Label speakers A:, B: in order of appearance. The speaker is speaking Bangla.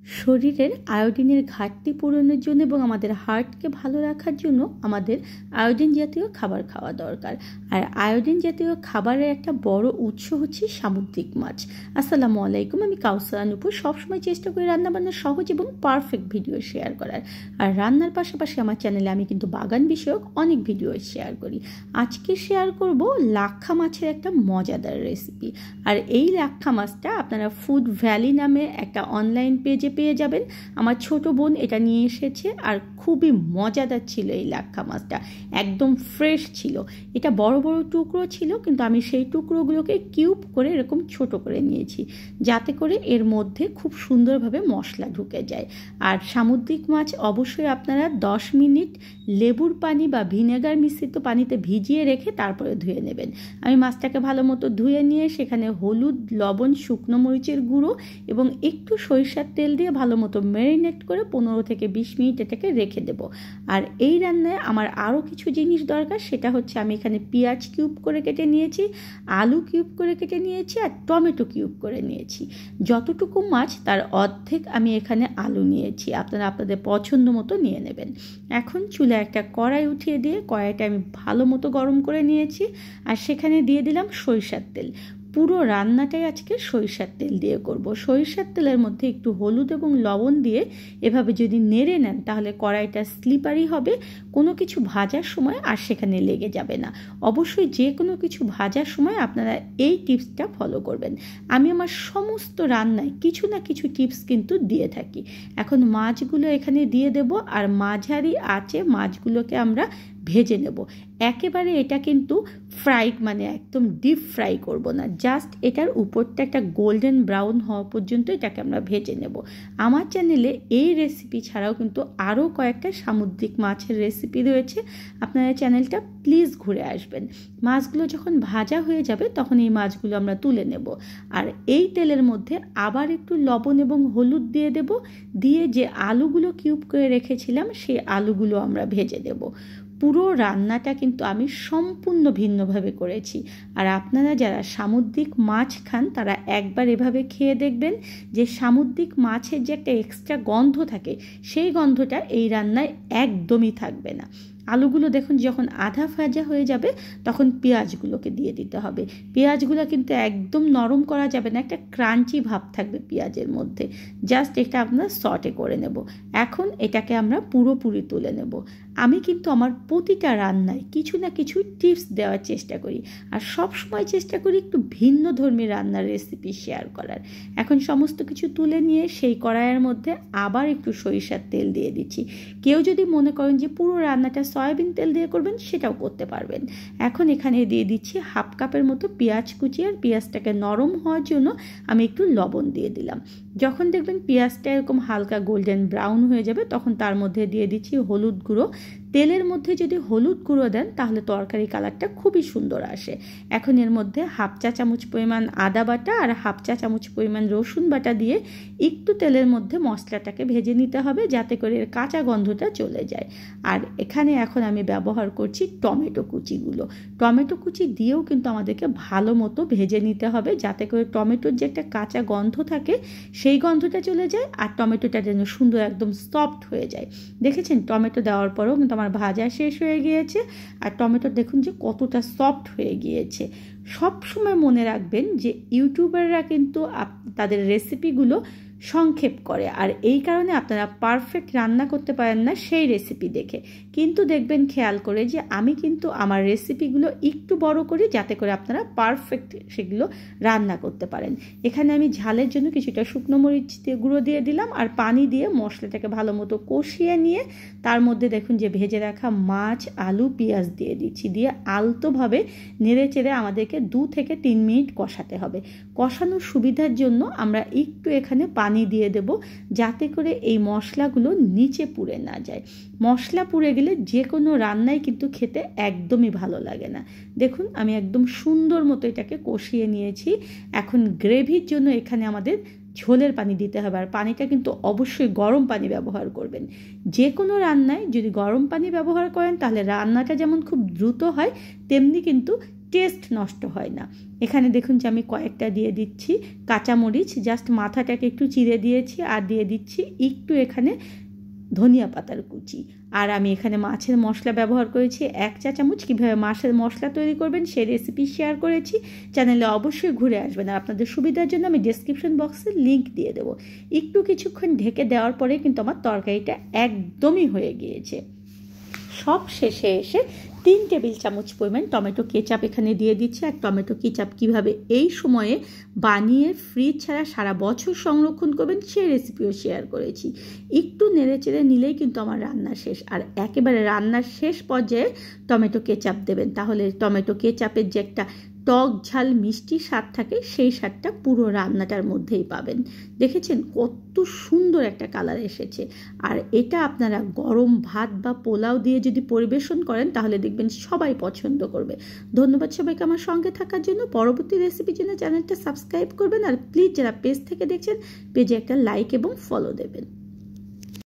A: শরীরের আয়োডিনের ঘাটতি পূরণের জন্য এবং আমাদের হার্টকে ভালো রাখার জন্য আমাদের আয়োডিন জাতীয় খাবার খাওয়া দরকার। আর আয়োডিন জাতীয় খাবারের একটা বড় উৎস হচ্ছে সামুদ্রিক মাছ। আসসালামু আলাইকুম, আমি কাউসার নূপুর। সবসময় চেষ্টা করি রান্নাবান্নার সহজ এবং পারফেক্ট ভিডিও শেয়ার করার। আর রান্নার পাশাপাশি আমার চ্যানেলে আমি কিন্তু বাগান বিষয়ক অনেক ভিডিও শেয়ার করি। আজকে শেয়ার করব লাক্ষা মাছের একটা মজাদার রেসিপি। আর এই লাক্ষা মাছটা আপনারা ফুড ভ্যালি নামে একটা অনলাইন পেজে পেয়ে যাবেন। আমার ছোট বোন এটা নিয়ে এসেছে আর খুবই মজাদার ছিল। এই লাক্ষা মাছটা একদম ফ্রেশ ছিল। এটা বড় বড় টুকরো ছিল, কিন্তু আমি সেই টুকরোগুলোকে কিউব করে এরকম ছোট করে নিয়েছি, যাতে করে এর মধ্যে খুব সুন্দরভাবে মশলা ঢুকে যায়। আর সামুদ্রিক মাছ অবশ্যই আপনারা 10 মিনিট লেবুর পানি বা ভিনেগার মিশ্রিত পানিতে ভিজিয়ে রেখে তারপরে ধুয়ে নেবেন। আমি মাছটাকে ভালো মতো ধুয়ে নিয়ে সেখানে হলুদ, লবণ, শুকনো মরিচের গুঁড়ো এবং একটু সরিষার তেল দিয়ে ভালো মতো ম্যারিনেট করে 15 থেকে 20 মিনিট এটাকে রেখে দেব। আর এই রান্নায় আমার আরও কিছু জিনিস দরকার, সেটা হচ্ছে আমি এখানে পেঁয়াজ কিউব করে কেটে নিয়েছি, আলু কিউব করে কেটে নিয়েছি আর টমেটো কিউব করে নিয়েছি। যতটুকু মাছ তার অর্ধেক আমি এখানে আলু নিয়েছি, আপনারা আপনাদের পছন্দ মতো নিয়ে নেবেন। এখন চুলায় একটা কড়াই উঠিয়ে দিয়ে কড়াইটা আমি ভালো মতো গরম করে নিয়েছি আর সেখানে দিয়ে দিলাম সরিষার তেল। পুরো রান্নাটাই আজকে সরিষার তেল দিয়ে করব। সরিষার তেলের মধ্যে একটু হলুদ এবং লবণ দিয়ে এভাবে যদি নেড়ে নেন তাহলে কড়াইটা স্লিপারি হবে, কোনো কিছু ভাজার সময় আর সেখানে লেগে যাবে না। অবশ্যই যে কোনো কিছু ভাজার সময় আপনারা এই টিপসটা ফলো করবেন। আমি আমার সমস্ত রান্নায় কিছু না কিছু টিপস কিন্তু দিয়ে থাকি। এখন মাছগুলো এখানে দিয়ে দেব আর মাঝারি আঁচে মাছগুলোকে আমরা ভেজে নেব। একেবারে এটা কিন্তু ফ্রাই মানে একদম ডিপ ফ্রাই করব না, জাস্ট এটার উপরটা একটা গোল্ডেন ব্রাউন হওয়া পর্যন্ত এটাকে আমরা ভেজে নেব। আমার চ্যানেলে এই রেসিপি ছাড়াও কিন্তু আরও কয়েকটা সামুদ্রিক মাছের রেসিপি রয়েছে, আপনারা চ্যানেলটা প্লিজ ঘুরে আসবেন। মাছগুলো যখন ভাজা হয়ে যাবে তখন এই মাছগুলো আমরা তুলে নেব। আর এই তেলের মধ্যে আবার একটু লবণ এবং হলুদ দিয়ে দেব, দিয়ে যে আলুগুলো কিউব করে রেখেছিলাম সেই আলুগুলো আমরা ভেজে দেব। পুরো রান্নাটা কিন্তু আমি সম্পূর্ণ ভিন্নভাবে করেছি। আর আপনারা যারা সামুদ্রিক মাছ খান তারা একবার এভাবে খেয়ে দেখবেন যে সামুদ্রিক মাছের যে একটা এক্সট্রা গন্ধ থাকে সেই গন্ধটা এই রান্নায় একদমই থাকবে না। আলুগুলো দেখুন যখন আধা ভাজা হয়ে যাবে তখন পেঁয়াজগুলোকে দিয়ে দিতে হবে। পেঁয়াজগুলো কিন্তু একদম নরম করা যাবে না, একটা ক্রাঞ্চি ভাব থাকবে পেঁয়াজের মধ্যে। জাস্ট এটা আপনারা সটে করে নেব। এখন এটাকে আমরা পুরোপুরি তুলে নেব। আমি কিন্তু আমার প্রতিটা রান্নায় কিছু না কিছু টিপস দেওয়ার চেষ্টা করি আর সব সময় চেষ্টা করি একটু ভিন্ন ধর্মী রান্নার রেসিপি শেয়ার করার। এখন সমস্ত কিছু তুলে নিয়ে সেই কড়াইয়ের মধ্যে আবার একটু সরিষার তেল দিয়ে দিচ্ছি। কেউ যদি মনে করেন যে পুরো রান্নাটা সয়াবিন তেল দিয়ে করবেন সেটাও করতে পারবেন। এখন এখানে দিয়ে দিচ্ছি হাফ কাপের মতো পেঁয়াজ কুচি, আর পেঁয়াজটাকে নরম হওয়ার জন্য আমি একটু লবণ দিয়ে দিলাম। যখন দেখবেন পেঁয়াজটা এরকম হালকা গোল্ডেন ব্রাউন হয়ে যাবে তখন তার মধ্যে দিয়ে দিচ্ছি হলুদ গুঁড়ো। তেলের মধ্যে যদি হলুদ গুঁড়ো দেন তাহলে তরকারি কালারটা খুবই সুন্দর আসে। এখন এর মধ্যে হাফ চা চামচ পরিমাণ আদা বাটা আর হাফ চা চামচ পরিমাণ রসুন বাটা দিয়ে একটু তেলের মধ্যে মশলাটাকে ভেজে নিতে হবে, যাতে করে এর কাঁচা গন্ধটা চলে যায়। আর এখানে এখন আমি ব্যবহার করছি টমেটো কুচিগুলো। টমেটো কুচি দিয়েও কিন্তু আমাদেরকে ভালো মতো ভেজে নিতে হবে, যাতে করে টমেটোর যে একটা কাঁচা গন্ধ থাকে সেই গন্ধটা চলে যায় আর টমেটোটা যেন সুন্দর একদম সফট হয়ে যায়। দেখেছেন টমেটো দেওয়ার পরেও কিন্তু আমার ভাজা শেষ হয়ে গিয়েছে আর টমেটো দেখুন যে কতটা সফট হয়ে গিয়েছে। সব সময় মনে রাখবেন যে ইউটিউবাররা কিন্তু তাদের রেসিপিগুলো সংক্ষেপ করে, আর এই কারণে আপনারা পারফেক্ট রান্না করতে পারেন না সেই রেসিপি দেখে। কিন্তু দেখবেন খেয়াল করে যে আমি কিন্তু আমার রেসিপিগুলো একটু বড় করি, যাতে করে আপনারা পারফেক্ট সেগুলো রান্না করতে পারেন। এখানে আমি ঝালের জন্য কিছুটা শুকনো মরিচ গুঁড়ো দিয়ে দিলাম আর পানি দিয়ে মশলাটাকে ভালো মতো কষিয়ে নিয়ে তার মধ্যে দেখুন যে ভেজে রাখা মাছ, আলু, পেঁয়াজ দিয়ে দিচ্ছি। দিয়ে আলতোভাবে নেড়ে চেড়ে আমাদেরকে 2 থেকে 3 মিনিট কষাতে হবে। কষানোর সুবিধার জন্য আমরা একটু এখানে পানি দিয়ে দেব, যাতে করে এই মশলাগুলো নিচে পুড়ে না যায়। মশলা পুড়ে গেলে যে কোনো রান্নাই কিন্তু খেতে একদমই ভালো লাগে না। দেখুন আমি একদম সুন্দর মতো এটাকে কষিয়ে নিয়েছি। এখন গ্রেভির জন্য এখানে আমাদের ঝোলের পানি দিতে হবে, আর পানিটা কিন্তু অবশ্যই গরম পানি ব্যবহার করবেন। যে কোনো রান্নায় যদি গরম পানি ব্যবহার করেন তাহলে রান্নাটা যেমন খুব দ্রুত হয় তেমনি কিন্তু টেস্ট নষ্ট হয় না। এখানে দেখুন যে আমি কয়েকটা দিয়ে দিচ্ছি কাঁচামরিচ, জাস্ট মাথাটাকে একটু চিড়ে দিয়েছি, আর দিয়ে দিচ্ছি একটু এখানে ধনিয়া পাতার কুচি। আর আমি এখানে মাছের মশলা ব্যবহার করেছি 1 চা চামচ। কীভাবে মাছের মশলা তৈরি করবেন সেই রেসিপি শেয়ার করেছি, চ্যানেলে অবশ্যই ঘুরে আসবেন। আর আপনাদের সুবিধার জন্য আমি ডেসক্রিপশন বক্সে লিঙ্ক দিয়ে দেবো। একটু কিছুক্ষণ ঢেকে দেওয়ার পরে কিন্তু আমার তরকারিটা একদমই হয়ে গিয়েছে। সব শেষে এসে 3 টেবিল চামচ পরিমাণ টমেটো কেচাপ এখানে দিয়ে দিচ্ছি। আর টমেটো কেচাপ কীভাবে এই সময়ে বানিয়ে ফ্রিজ ছাড়া সারা বছর সংরক্ষণ করবেন সেই রেসিপিও শেয়ার করেছি। একটু নেড়েচেড়ে নিলেই কিন্তু আমার রান্না শেষ। আর একেবারে রান্নার শেষ পর্যায়ে টমেটো কেচাপ দেবেন, তাহলে টমেটো কেচাপের যে একটা টক ঝাল মিষ্টি স্বাদ থাকে সেই স্বাদটা পুরো রান্নাটার মধ্যেই পাবেন। দেখেছেন কত সুন্দর একটা কালার এসেছে। আর এটা আপনারা গরম ভাত বা পোলাও দিয়ে যদি পরিবেশন করেন তাহলে দেখবেন সবাই পছন্দ করবে। ধন্যবাদ সবাইকে আমার সঙ্গে থাকার জন্য। পরবর্তী রেসিপির জন্য চ্যানেলটা সাবস্ক্রাইব করবেন, আর প্লিজ যারা পেজ থেকে দেখছেন পেজে একটা লাইক এবং ফলো দেবেন।